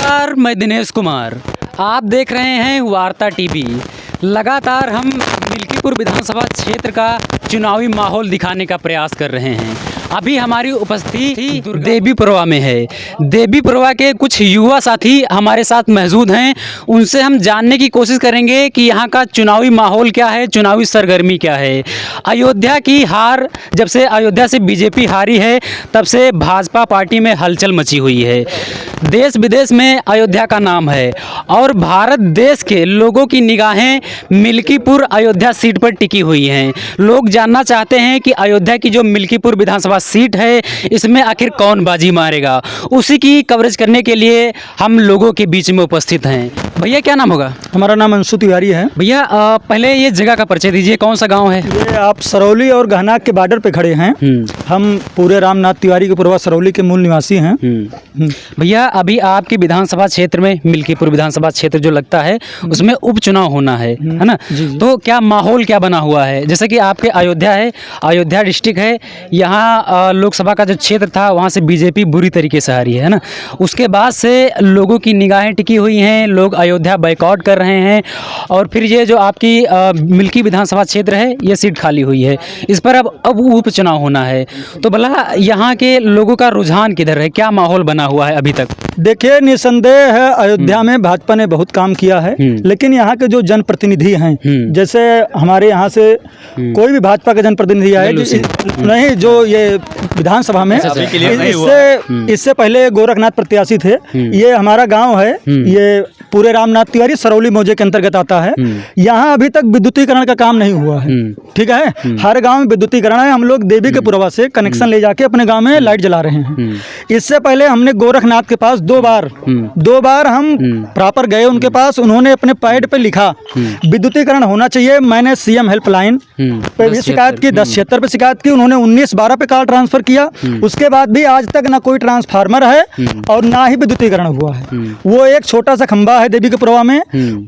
नमस्कार, मैं दिनेश कुमार। आप देख रहे हैं वार्ता टीवी। लगातार हम मिल्कीपुर विधानसभा क्षेत्र का चुनावी माहौल दिखाने का प्रयास कर रहे हैं। अभी हमारी उपस्थिति देवीपुरवा में है। देवीपुरवा के कुछ युवा साथी हमारे साथ मौजूद हैं। उनसे हम जानने की कोशिश करेंगे कि यहाँ का चुनावी माहौल क्या है, चुनावी सरगर्मी क्या है। अयोध्या की हार, जब से अयोध्या से बीजेपी हारी है तब से भाजपा पार्टी में हलचल मची हुई है। देश विदेश में अयोध्या का नाम है और भारत देश के लोगों की निगाहें मिल्कीपुर अयोध्या सीट पर टिकी हुई हैं। लोग जानना चाहते हैं कि अयोध्या की जो मिल्कीपुर विधानसभा सीट है इसमें आखिर कौन बाजी मारेगा। उसी की कवरेज करने के लिए हम लोगों के बीच में उपस्थित हैं। भैया क्या नाम होगा? हमारा नाम अंशु तिवारी है। भैया पहले ये जगह का परिचय दीजिए, कौन सा गांव है? ये आप सरौली और गहनाक के बॉर्डर पे खड़े हैं। हम पूरे रामनाथ तिवारी के पुरवा सरौली के मूल निवासी हैं। भैया अभी आपके विधानसभा क्षेत्र में मिल्कीपुर विधानसभा क्षेत्र जो लगता है उसमें उपचुनाव होना है ना? तो क्या माहौल क्या बना हुआ है? जैसे कि आपके अयोध्या है, अयोध्या डिस्ट्रिक्ट है, यहाँ लोकसभा का जो क्षेत्र था वहाँ से बीजेपी बुरी तरीके से हारी है ना? उसके बाद से लोगों की निगाहें टिकी हुई हैं, लोग अयोध्या बायकॉट कर रहे हैं और फिर ये जो आपकी मिल्की विधानसभा क्षेत्र है ये सीट खाली हुई है, इस पर अब उपचुनाव होना है। तो भला यहाँ के लोगों का रुझान किधर है, क्या माहौल बना हुआ है अभी तक? देखिए, निसंदेह है अयोध्या में भाजपा ने बहुत काम किया है, लेकिन यहाँ के जो जनप्रतिनिधि हैं, जैसे हमारे यहाँ से कोई भी भाजपा का जनप्रतिनिधि आए नहीं, जो ये विधानसभा में इससे पहले गोरखनाथ प्रत्याशी थे। ये हमारा गांव है, ये पूरे रामनाथ तिवारी सरौली मौजे के अंतर्गत आता है। यहाँ अभी तक विद्युतीकरण का काम नहीं हुआ है, ठीक है? हर गांव में विद्युतीकरण है। हम लोग देवी के पुरवा से कनेक्शन ले जाके अपने गांव में लाइट जला रहे हैं। इससे पहले हमने गोरखनाथ के पास दो बार हम प्रॉपर गए उनके पास। उन्होंने अपने पैड पे लिखा विद्युतीकरण होना चाहिए। मैंने सीएम हेल्पलाइन पे भी शिकायत की, 1076 पे शिकायत की। उन्होंने 1912 पे कॉल ट्रांसफर किया। उसके बाद भी आज तक ना कोई ट्रांसफार्मर है और ना ही विद्युतीकरण हुआ है। वो एक छोटा सा खंबा है देवी के पुरवा में,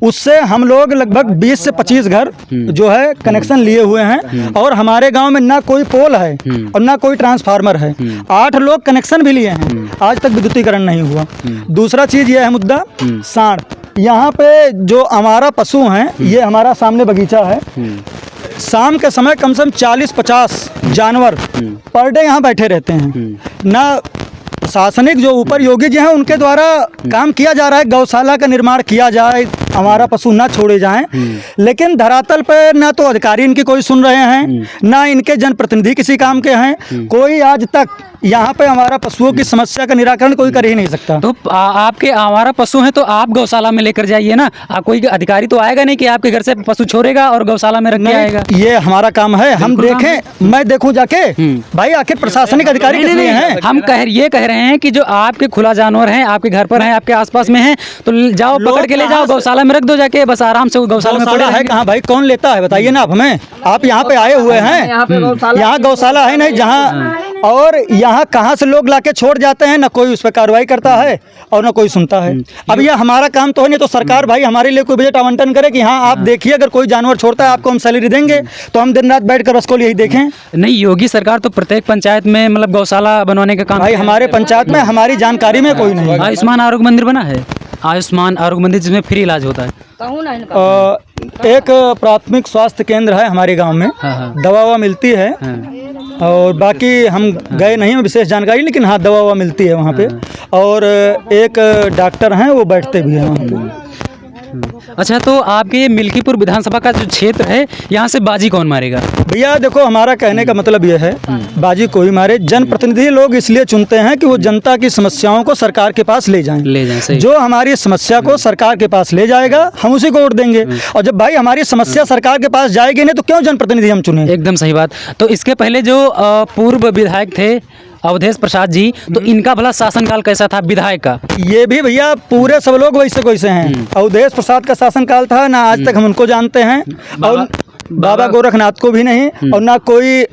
उससे हम लोग लगभग 20 से 25 घर जो है कनेक्शन लिए हुए हैं। और हमारे गांव में ना कोई पोल है और ना कोई ट्रांसफार्मर है। 8 लोग कनेक्शन भी लिए हैं, आज तक विद्युतीकरण नहीं हुआ। दूसरा चीज ये है मुद्दा सांड। यहाँ पे जो हमारा पशु हैं, ये हमारा सामने बगीचा है। शाम के समय कम से कम 40-50 जानवर पर डे यहाँ बैठे रहते हैं। ना प्रशासनिक जो ऊपर योगी जी हैं उनके द्वारा काम किया जा रहा है, गौशाला का निर्माण किया जाए, हमारा पशु ना छोड़े जाएं, लेकिन धरातल पे ना तो अधिकारी इनकी कोई सुन रहे हैं, ना इनके जनप्रतिनिधि किसी काम के हैं। कोई आज तक यहाँ पे हमारा पशुओं की समस्या का निराकरण कोई कर ही नहीं सकता। तो आपके हमारा पशु हैं तो आप गौशाला में लेकर जाइए ना। कोई अधिकारी तो आएगा नहीं कि आपके घर से पशु छोड़ेगा और गौशाला में रख के आएगा। ये हमारा काम है, हम देखें, मैं देखूं जाके। भाई आखिर प्रशासनिक अधिकारी किस लिए हैं? हम ये कह रहे हैं कि जो आपके खुला जानवर हैं, आपके घर पर हैं, आपके आसपास में हैं, तो जाओ पकड़ के ले जाओ, गौशाला में रख दो जाके, बस आराम से गौशाला में पड़े है। कहाँ भाई, कौन लेता है बताइए ना आप हमें। आप यहाँ पे आए हुए हैं, यहाँ गौशाला है नहीं जहाँ, और यहाँ कहाँ से लोग लाके छोड़ जाते हैं, ना कोई उस पर कार्रवाई करता है और ना कोई सुनता है। अब ये हमारा काम तो है नहीं, तो सरकार भाई हमारे लिए कोई बजट आवंटन करे कि हाँ आप देखिए, अगर कोई जानवर छोड़ता है आपको हम सैलरी देंगे, तो हम दिन रात बैठ कर उसको यही देखें। नहीं, योगी सरकार तो प्रत्येक पंचायत में मतलब गौशाला बनवाने का काम। भाई हमारे पंचायत में, हमारी जानकारी में कोई नहीं। आयुष्मान आरोग्य मंदिर बना है, आयुष्मान आरोग्य मंदिर जिसमें फ्री इलाज होता है। एक प्राथमिक स्वास्थ्य केंद्र है हमारे गांव में, दवा मिलती है। और बाकी हम गए नहीं हैं विशेष जानकारी, लेकिन हाँ दवा मिलती है वहाँ पे। और एक डॉक्टर हैं, वो बैठते भी हैं वहाँ पे। अच्छा, तो आपके मिल्कीपुर विधानसभा का जो क्षेत्र है, यहाँ से बाजी कौन मारेगा? भैया देखो, हमारा कहने का मतलब ये है, बाजी कोई मारे, जनप्रतिनिधि लोग इसलिए चुनते हैं कि वो जनता की समस्याओं को सरकार के पास ले जाएं। सही। जो हमारी समस्या को सरकार के पास ले जाएगा, हम उसी को वोट देंगे। और जब भाई हमारी समस्या सरकार के पास जाएगी नहीं, तो क्यों जनप्रतिनिधि हम चुने? एकदम सही बात। तो इसके पहले जो पूर्व विधायक थे अवधेश प्रसाद जी, तो इनका भला शासनकाल कैसा था विधायक का? ये भी भैया पूरे सब लोग वैसे हैं। अवधेश प्रसाद का शासनकाल था ना, आज तक हम उनको जानते हैं। और बाबा गोरखनाथ को भी नहीं, और ना कोई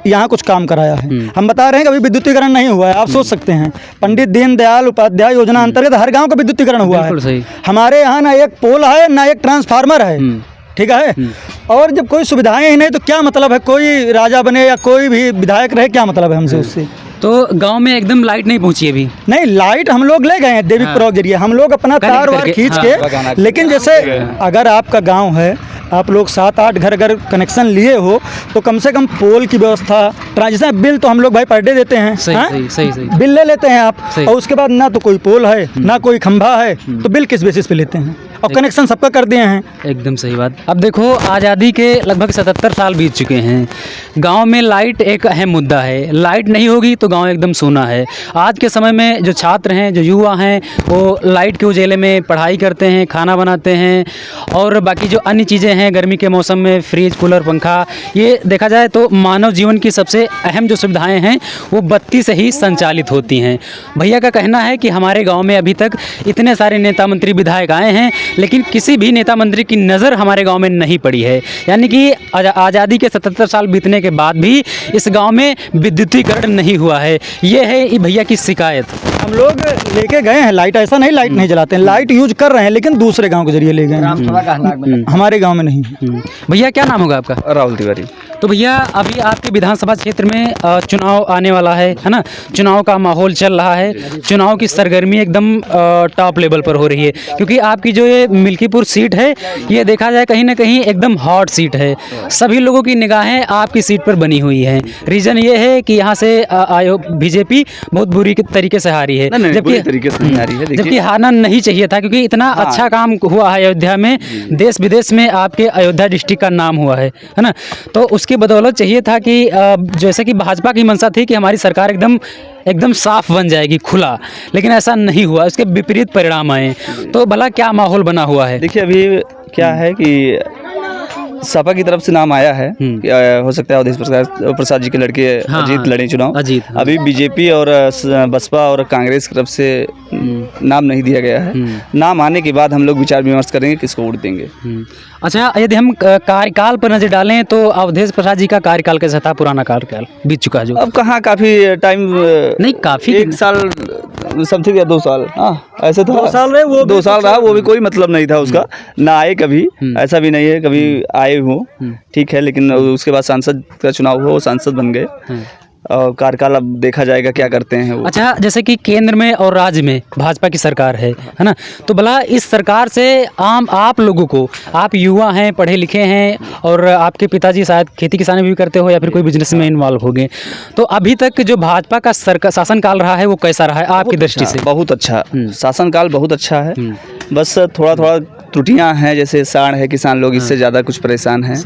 यहाँ कुछ काम कराया है। हम बता रहे हैं कि अभी विद्युतीकरण नहीं हुआ है। आप सोच सकते हैं, पंडित दीनदयाल उपाध्याय योजना अंतर्गत हर गांव का विद्युतीकरण हुआ है। हमारे यहाँ ना एक पोल है, ना एक ट्रांसफार्मर है, ठीक है? और जब कोई सुविधाएं ही नहीं तो क्या मतलब है कोई राजा बने या कोई भी विधायक रहे, क्या मतलब है हमसे उससे? तो गांव में एकदम लाइट नहीं पहुंची अभी? नहीं, लाइट हम लोग ले गए हैं देवी प्रयोग जरिए, हम लोग अपना कनेक्ट तार वार करके, खींच हाँ। के। लेकिन जैसे अगर आपका गांव है, आप लोग 7-8 घर अगर कनेक्शन लिए हो तो कम से कम पोल की व्यवस्था, जैसे बिल तो हम लोग भाई पर डे देते हैं, सही, हाँ? सही, सही, सही। बिल ले लेते हैं आप, सही। और उसके बाद ना तो कोई पोल है ना कोई खंभा है, तो बिल किस बेसिस पे लेते हैं? और कनेक्शन सबका कर दिए हैं। एकदम सही बात। अब देखो, आज़ादी के लगभग 77 साल बीत चुके हैं। गांव में लाइट एक अहम मुद्दा है। लाइट नहीं होगी तो गांव एकदम सोना है। आज के समय में जो छात्र हैं, जो युवा हैं, वो लाइट के उजेले में पढ़ाई करते हैं, खाना बनाते हैं, और बाकी जो अन्य चीज़ें हैं गर्मी के मौसम में फ्रिज, कूलर, पंखा, ये देखा जाए तो मानव जीवन की सबसे अहम जो सुविधाएँ हैं वो बत्ती से ही संचालित होती हैं। भैया का कहना है कि हमारे गाँव में अभी तक इतने सारे नेता मंत्री विधायक आए हैं, लेकिन किसी भी नेता मंत्री की नज़र हमारे गांव में नहीं पड़ी है। यानी कि आज़ादी के 77 साल बीतने के बाद भी इस गांव में विद्युतीकरण नहीं हुआ है। ये है भैया की शिकायत। हम लोग लेके गए हैं लाइट, ऐसा नहीं लाइट नहीं जलाते हैं, लाइट यूज कर रहे हैं, लेकिन दूसरे गांव के जरिए ले गए हैं, हमारे गांव में नहीं। भैया क्या नाम होगा आपका? राहुल तिवारी। तो भैया अभी आपके विधानसभा क्षेत्र में चुनाव आने वाला है ना? चुनाव का माहौल चल रहा है, चुनाव की सरगर्मी एकदम टॉप लेवल पर हो रही है, क्योंकि आपकी जो ये मिल्कीपुर सीट है, ये देखा जाए कहीं ना कहीं एकदम हॉट सीट है। सभी लोगों की निगाहें आपकी सीट पर बनी हुई हैं। रीज़न ये है कि यहाँ से बीजेपी बहुत बुरी तरीके से हारी है, जबकि हारना नहीं चाहिए था, क्योंकि इतना अच्छा काम हुआ है अयोध्या में, देश विदेश में आपके अयोध्या डिस्ट्रिक्ट का नाम हुआ है ना? तो उसकी बदौलत चाहिए था कि जैसे कि भाजपा की मंशा थी कि हमारी सरकार एकदम साफ बन जाएगी, खुला, लेकिन ऐसा नहीं हुआ, उसके विपरीत परिणाम आए। तो भला क्या माहौल बना हुआ है? देखिए, अभी क्या है कि सपा की तरफ से नाम आया है कि हो सकता है अवधेश प्रसाद जी के लड़के अजीत लड़े चुनाव। अभी बीजेपी और बसपा और कांग्रेस की तरफ से नाम नहीं दिया गया है। नाम आने के बाद हम लोग विचार विमर्श करेंगे किसको वोट देंगे। अच्छा, यदि हम कार्यकाल पर नजर डालें तो अवधेश प्रसाद जी का कार्यकाल कैसा था? पुराना कार्यकाल बीत चुका है जो। अब कहाँ, काफ़ी टाइम नहीं, काफ़ी 1 साल समथिंग या 2 साल, हाँ ऐसे था। 2 साल रहे, वो 2 साल रहा, वो भी कोई मतलब नहीं था उसका, ना आए कभी, ऐसा भी नहीं है कभी आए हो, ठीक है, लेकिन उसके बाद सांसद का चुनाव हुआ, वो सांसद बन गए, और कार्यकाल अब देखा जाएगा क्या करते हैं वो। अच्छा, जैसे कि केंद्र में और राज्य में भाजपा की सरकार है ना? तो भला इस सरकार से आप लोगों को, आप युवा हैं, पढ़े लिखे हैं, और आपके पिताजी शायद खेती किसानी भी करते हो या फिर कोई बिजनेस में इन्वॉल्व हो गए, तो अभी तक जो भाजपा का शासनकाल रहा है वो कैसा रहा है आपकी दृष्टि से? बहुत अच्छा शासनकाल, बहुत अच्छा है। बस थोड़ा थोड़ा त्रुटियां हैं, जैसे साढ़ है, किसान लोग इससे ज़्यादा कुछ परेशान हैं,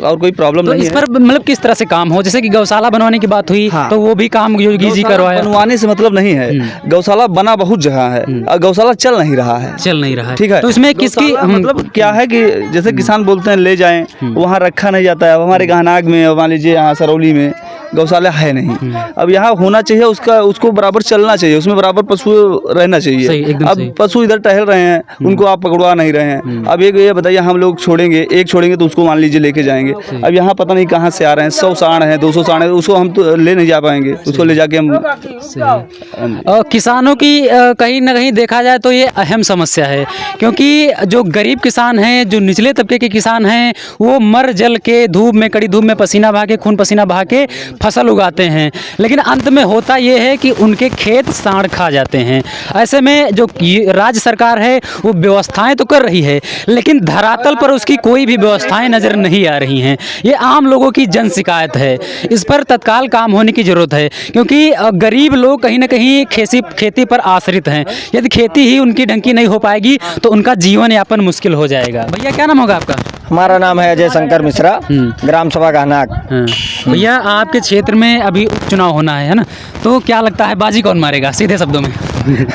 और कोई प्रॉब्लम नहीं है। इस पर मतलब किस तरह से काम हो? जैसे कि गौशाला बनवाने की बात हुई, तो वो भी काम योगी जी करवाया। बनवाने से मतलब नहीं है, गौशाला बना बहुत जगह है, गौशाला चल नहीं रहा है, ठीक है। तो इसमें किसकी मतलब क्या है कि जैसे किसान बोलते हैं ले जाएं, वहाँ रखा नहीं जाता है। अब हमारे गहनाग में, मान लीजिए यहाँ सरौली में गौशाला है नहीं, अब यहाँ होना चाहिए, उसको बराबर चलना चाहिए, उसमें बराबर पशु रहना चाहिए। अब पशु इधर टहल रहे हैं, उनको आप पकड़वा नहीं रहे हैं। अब एक ये बताइए, हम लोग एक छोड़ेंगे तो उसको मान लीजिए लेके जाएंगे। अब यहाँ पता नहीं कहाँ से आ रहे हैं, 100 साढ़ हैं, 200 साढ़ हैं, उसको हम तो ले नहीं जा पाएंगे, उसको ले जाके हम। किसानों की कहीं ना कहीं देखा जाए तो ये अहम समस्या है, क्योंकि जो गरीब किसान हैं, जो निचले तबके के किसान हैं, वो मर जल के धूप में, कड़ी धूप में पसीना बहा के, खून पसीना बहा के फसल उगाते हैं, लेकिन अंत में होता ये है कि उनके खेत सांड खा जाते हैं। ऐसे में जो राज्य सरकार है वो व्यवस्थाएं तो कर रही है, लेकिन धरातल पर उसकी कोई भी व्यवस्थाएं नज़र नहीं आ रही हैं। ये आम लोगों की जन शिकायत है, इस पर तत्काल काम होने की ज़रूरत है, क्योंकि गरीब लोग कहीं ना कहीं खेती पर आश्रित हैं। यदि खेती ही उनकी ढंग की नहीं हो पाएगी तो उनका जीवन यापन मुश्किल हो जाएगा। भैया क्या नाम होगा आपका? हमारा नाम है अजय शंकर मिश्रा, ग्राम सभा गहनाग। भैया आपके क्षेत्र में अभी उपचुनाव होना है ना? तो क्या लगता है बाजी कौन मारेगा, सीधे शब्दों में?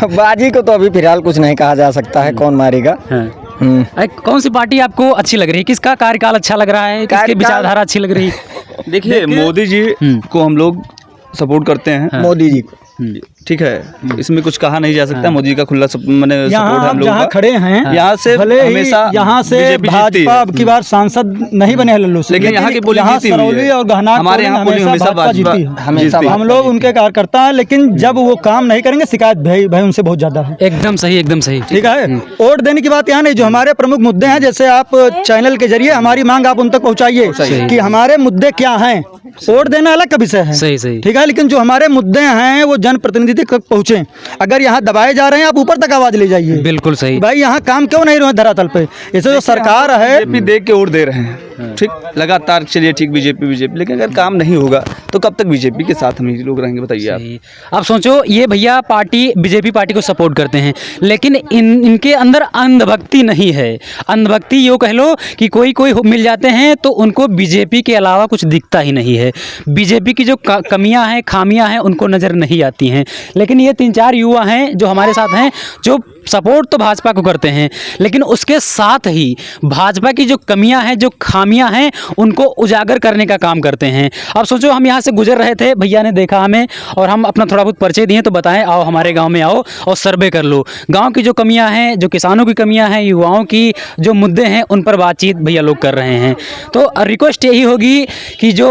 बाजी को तो अभी फिलहाल कुछ नहीं कहा जा सकता है, कौन मारेगा। कौन सी पार्टी आपको अच्छी लग रही है? किसका कार्यकाल अच्छा लग रहा है, किसकी विचारधारा अच्छी लग रही है? देखिए, मोदी जी को हम लोग सपोर्ट करते हैं, मोदी जी को। ठीक है, इसमें कुछ कहा नहीं जा सकता। मोदी का खुला मैंने सपोर्ट है यहाँ हम आप लोगों जहाँ का। खड़े हैं यहाँ से भले ही हमेशा यहाँ से बीजेपी जीतती है। भाजपा अब की बार सांसद नहीं बने हैं लल्लू सिंह, लेकिन यहाँ की पोलिंग यहाँ जीती हुई सरौली है। और गहना हमारे यहाँ पोलिंग हमेशा भाजपा जीती है। हमेशा जीतती है। हम लोग उनके कार्यकर्ता हैं, लेकिन जब वो काम नहीं करेंगे शिकायत भाई उनसे बहुत ज्यादा है। एकदम सही, एकदम सही। ठीक है, वोट देने की बात यहाँ नहीं, जो हमारे प्रमुख मुद्दे हैं, जैसे आप चैनल के जरिए हमारी मांग आप उन तक पहुँचाइए कि हमारे मुद्दे क्या हैं। वोट देना अलग का विषय है, सही सही। ठीक है, लेकिन जो हमारे मुद्दे हैं वो जनप्रतिनिधि तक पहुँचे। अगर यहाँ दबाए जा रहे हैं, आप ऊपर तक आवाज ले जाइए। बिल्कुल सही। भाई यहाँ काम क्यों नहीं रहे धरातल पे? इसे जो सरकार है, बीजेपी देख के वोट दे रहे हैं, ठीक, लगातार चलिए ठीक बीजेपी, लेकिन अगर काम नहीं होगा तो कब तक बीजेपी के साथ हम ही लोग रहेंगे, बताइए आप। सही। अब सोचो, ये भैया पार्टी बीजेपी पार्टी को सपोर्ट करते हैं, लेकिन इनके अंदर अंधभक्ति नहीं है। अंधभक्ति यूँ कह लो कि कोई मिल जाते हैं तो उनको बीजेपी के अलावा कुछ दिखता ही नहीं है। बीजेपी की जो कमियां हैं, खामियां हैं, उनको नज़र नहीं आती हैं। लेकिन ये 3-4 युवा हैं जो हमारे साथ हैं, जो सपोर्ट तो भाजपा को करते हैं, लेकिन उसके साथ ही भाजपा की जो कमियां हैं, जो खामियां हैं, उनको उजागर करने का काम करते हैं। अब सोचो, हम यहाँ से गुजर रहे थे, भैया ने देखा हमें और हम अपना थोड़ा बहुत परिचय दिए, तो बताएं आओ हमारे गांव में आओ और सर्वे कर लो। गांव की जो कमियां हैं, जो किसानों की कमियां हैं, युवाओं की जो मुद्दे हैं, उन पर बातचीत भैया लोग कर रहे हैं। तो रिक्वेस्ट यही होगी कि जो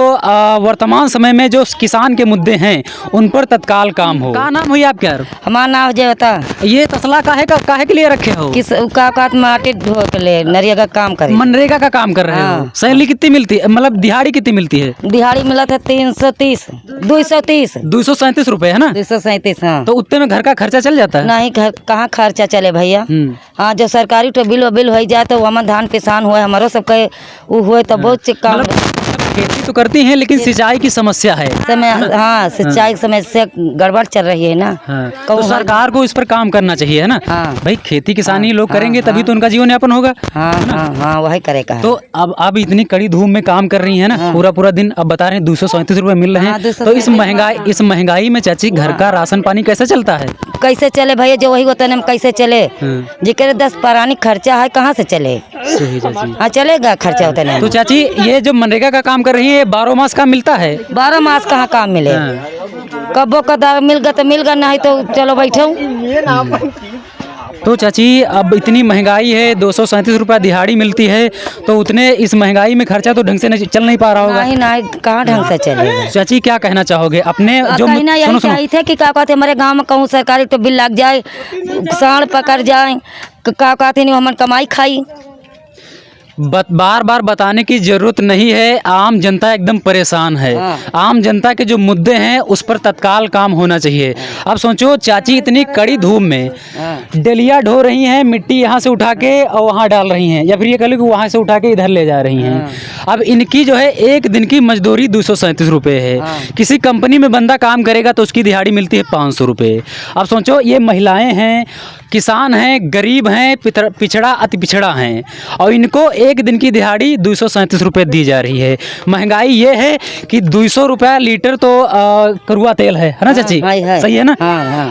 वर्तमान समय में जो किसान के मुद्दे हैं, उन पर तत्काल काम हो। क्या नाम हुई आपका? हमारा नाम जो होता ये तसला काहे के लिए रखे हो? किस का माटी धो के ले नरिया का काम करे। मनरेगा का काम कर रहे हो। हाँ। सैलरी कितनी मिलती है, मतलब दिहाड़ी कितनी मिलती है? दिहाड़ी मिला था 330 230 237 रुपए है ना? 237। हाँ, तो उतने में घर का खर्चा चल जाता है? नहीं घर कहाँ खर्चा चले भैया। हाँ, जो सरकारी तो बिल हो जाए तो हमारे धान पिसान हुए, हमारो सबके वो हुए तो बहुत से काम खेती तो करती हैं, लेकिन सिंचाई की समस्या है। समय। हाँ, सिंचाई की समस्या गड़बड़ चल रही है ना। हाँ। कहूँ तो सरकार को इस पर काम करना चाहिए, है ना? हाँ। भाई खेती किसानी लोग हाँ, करेंगे तभी हाँ। तो उनका जीवन यापन होगा। हाँ हाँ हाँ, वही करेगा। तो अब इतनी कड़ी धूप में काम कर रही है ना, पूरा दिन। अब बता रहे हैं 237 रुपए मिल रहे हाँ, हैं। 237 तो इस महंगाई में चाची घर का राशन पानी कैसे चलता है? कैसे चले भैया, जो वही होता है कैसे चले। जिक्र 10 परानी खर्चा है, कहाँ से चले? सही चाची। हाँ, चलेगा खर्चा होता नहीं। तो चाची, ये जो मनरेगा का काम कर रही है, 12 मास का मिलता है? 12 मास कहाँ काम मिले। कब्बो कदा मिल गया तो मिल गया, नहीं तो चलो बैठो। तो चाची, अब इतनी महंगाई है, 237 रुपया दिहाड़ी मिलती है, तो उतने इस महंगाई में खर्चा तो ढंग से चल नहीं पा रहा होगा। नहीं, कहाँ ढंग से चलेगा। चाची, क्या कहना चाहोगे अपने जो कहना यही चाहिए थे कि क्या कहते हमारे गांव में कहूँ सरकारी तो बिल लग जाए, साढ़ पकड़ जाए, क्या कहते नहीं हमन कमाई खाई। बार बार बताने की जरूरत नहीं है, आम जनता एकदम परेशान है। आम जनता के जो मुद्दे हैं उस पर तत्काल काम होना चाहिए। अब सोचो, चाची इतनी कड़ी धूप में डलिया ढो रही हैं, मिट्टी यहाँ से उठा के और वहाँ डाल रही हैं, या फिर ये कह लो कि वहाँ से उठा के इधर ले जा रही हैं। अब इनकी जो है एक दिन की मजदूरी 237 रुपये है। किसी कंपनी में बंदा काम करेगा तो उसकी दिहाड़ी मिलती है 500 रुपये। अब सोचो, ये महिलाएं हैं, किसान हैं, गरीब हैं, पिछड़ा अति पिछड़ा हैं, और इनको एक दिन की दिहाड़ी 237 रुपये दी जा रही है। महंगाई ये है कि 200 रुपया लीटर तो करुआ तेल है ना चाची? सही है ना?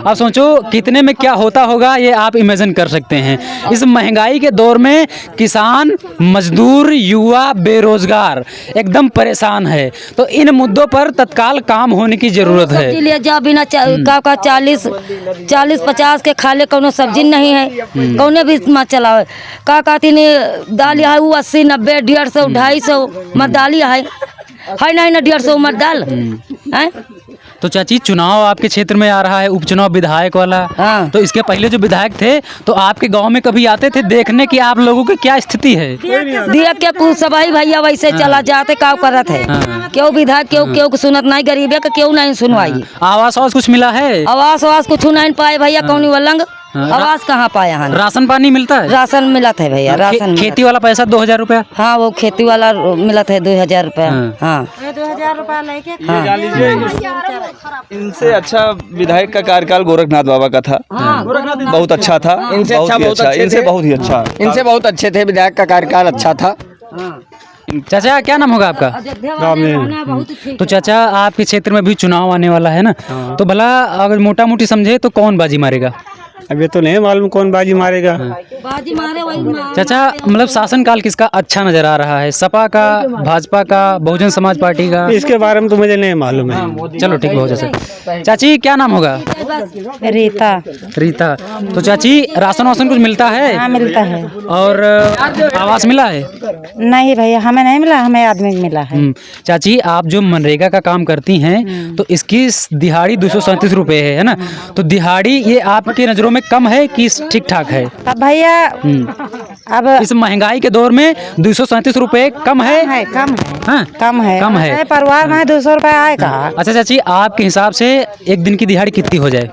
अब सोचो कितने में क्या होता होगा, ये आप इमेजिन कर सकते हैं। इस महंगाई के दौर में किसान, मजदूर, युवा, बेरोजगार एकदम परेशान है। तो इन मुद्दों पर तत्काल काम होने की जरूरत है। लिए जा बिना का 40-50 के खा ले, कोनो सब्जी नहीं है, कौने भी मत चलावे। का कहती ने दाल है वो 80, 90, 150, 250 मत दाली है नहीं ना 150 मत दाल है। तो चाची, चुनाव आपके क्षेत्र में आ रहा है, उपचुनाव विधायक वाला। हाँ। तो इसके पहले जो विधायक थे, तो आपके गांव में कभी आते थे देखने की आप लोगों की क्या स्थिति है? देख के कुछ सबाई भैया वैसे चला जाते, का करत है। क्यों विधायक क्यों सुनत नहीं, गरीबे का क्यों नहीं सुनवाई। आवास कुछ मिला है? आवास कुछ नहीं पाए भैया, कौन वलंग आवास कहाँ पाया है। राशन पानी मिलता है? राशन मिला था भैया, राशन खेती वाला पैसा 2000 रुपया। हाँ, वो खेती वाला मिला था 2000 रुपया। हाँ, 2000 रुपया लेके इनसे अच्छा विधायक का कार्यकाल गोरखनाथ बाबा का था। बहुत अच्छा था। इनसे बहुत ही अच्छा। इनसे बहुत अच्छे थे, विधायक का कार्यकाल अच्छा था। चाचा, क्या नाम होगा आपका? तो चाचा, आपके क्षेत्र में भी चुनाव आने वाला है ना, तो भला अगर मोटा मोटी समझे तो कौन बाजी मारेगा? अब ये तो नहीं मालूम कौन बाजी मारेगा। बाजी मारे वही मारे। चाचा मतलब शासनकाल किसका अच्छा नजर आ रहा है, सपा का, भाजपा का, बहुजन समाज पार्टी का? इसके बारे में तो मुझे नहीं मालूम है। चलो ठीक है, बहुत अच्छा। चाची क्या नाम होगा? रीता। रीता। तो चाची राशन वाशन कुछ मिलता है? हाँ मिलता है। और आवास मिला है? नहीं भैया हमें नहीं मिला, हमें आदमी को मिला है। चाची आप जो मनरेगा का काम करती हैं तो इसकी दिहाड़ी 237 रुपए है ना? तो दिहाड़ी ये आपकी नज़रों में कम है कि ठीक ठाक है? अब भैया अब इस महंगाई के दौर में 237 रुपए कम है? कम है। हाँ? कम है। कम है। परिवार में 200 रुपए आएगा। अच्छा चाची आपके हिसाब से एक दिन की दिहाड़ी कितनी हो जाए?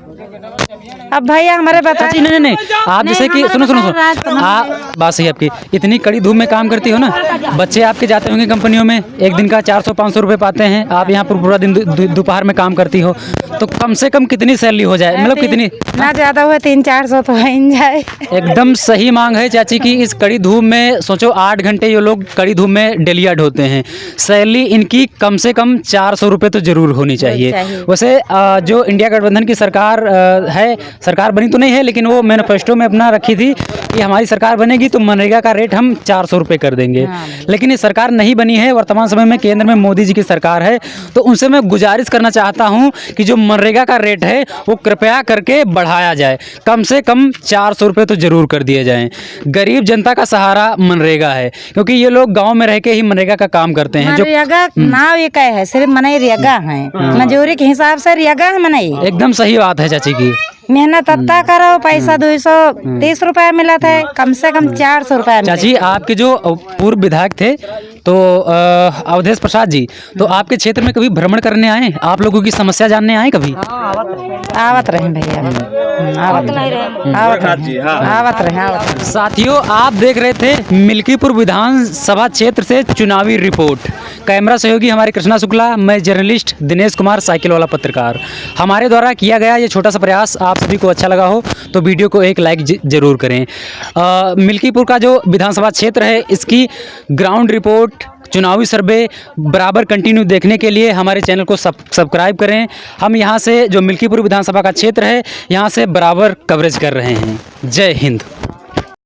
अब भैया हमारे बता चाची नहीं नहीं आप जैसे कि सुनो सुनो सुनो आप बात सही आपकी, इतनी कड़ी धूप में काम करती हो ना, बच्चे आपके जाते होंगे कंपनियों में, एक दिन का 400-500 रुपए पाते हैं, आप यहाँ पर पूरा दिन दोपहर में काम करती हो, तो कम से कम कितनी सैलरी हो जाए, मतलब कितनी? ना ज्यादा हुआ 300-400 तो हो जाए। एकदम सही मांग है चाची की। इस कड़ी धूप में सोचो 8 घंटे ये लोग कड़ी धूप में डेलिया ढोते हैं, सैलरी इनकी कम से कम 400 रुपये तो जरूर होनी चाहिए। वैसे जो इंडिया गठबंधन की सरकार है, सरकार बनी तो नहीं है लेकिन वो मैनिफेस्टो में अपना रखी थी कि हमारी सरकार बनेगी तो मनरेगा का रेट हम 400 रुपये कर देंगे। लेकिन ये सरकार नहीं बनी है, वर्तमान समय में केंद्र में मोदी जी की सरकार है, तो उनसे मैं गुजारिश करना चाहता हूँ कि जो मनरेगा का रेट है वो कृपया करके बढ़ाया जाए, कम से कम 400 रुपये तो जरूर कर दिए जाएं। गरीब जनता का सहारा मनरेगा है, क्योंकि ये लोग गाँव में रह के ही मनरेगा का काम करते हैं। जो मनरेगा नाव एक है, सिर्फ मनरेगा है, मजदूरी के हिसाब से रेगा है मनई। एकदम सही बात है चाची की। मेहनत अत्ता करो, पैसा 230 रुपया मिला था, कम से कम 400 रुपया। चाची आपके जो पूर्व विधायक थे तो अवधेश प्रसाद जी, तो आपके क्षेत्र में कभी भ्रमण करने आए, आप लोगों की समस्या जानने आए कभी? आवत रहे भैया, आवत रहे। साथियों आप देख रहे थे मिल्कीपुर विधानसभा क्षेत्र से चुनावी रिपोर्ट। कैमरा सहयोगी हमारे कृष्णा शुक्ला, मैं जर्नलिस्ट दिनेश कुमार, साइकिल वाला पत्रकार। हमारे द्वारा किया गया ये छोटा सा प्रयास आप सभी को अच्छा लगा हो तो वीडियो को एक लाइक जरूर करें। मिल्कीपुर का जो विधानसभा क्षेत्र है इसकी ग्राउंड रिपोर्ट, चुनावी सर्वे बराबर कंटिन्यू देखने के लिए हमारे चैनल को सब्सक्राइब करें। हम यहाँ से जो मिल्कीपुर विधानसभा का क्षेत्र है यहाँ से बराबर कवरेज कर रहे हैं। जय हिंद।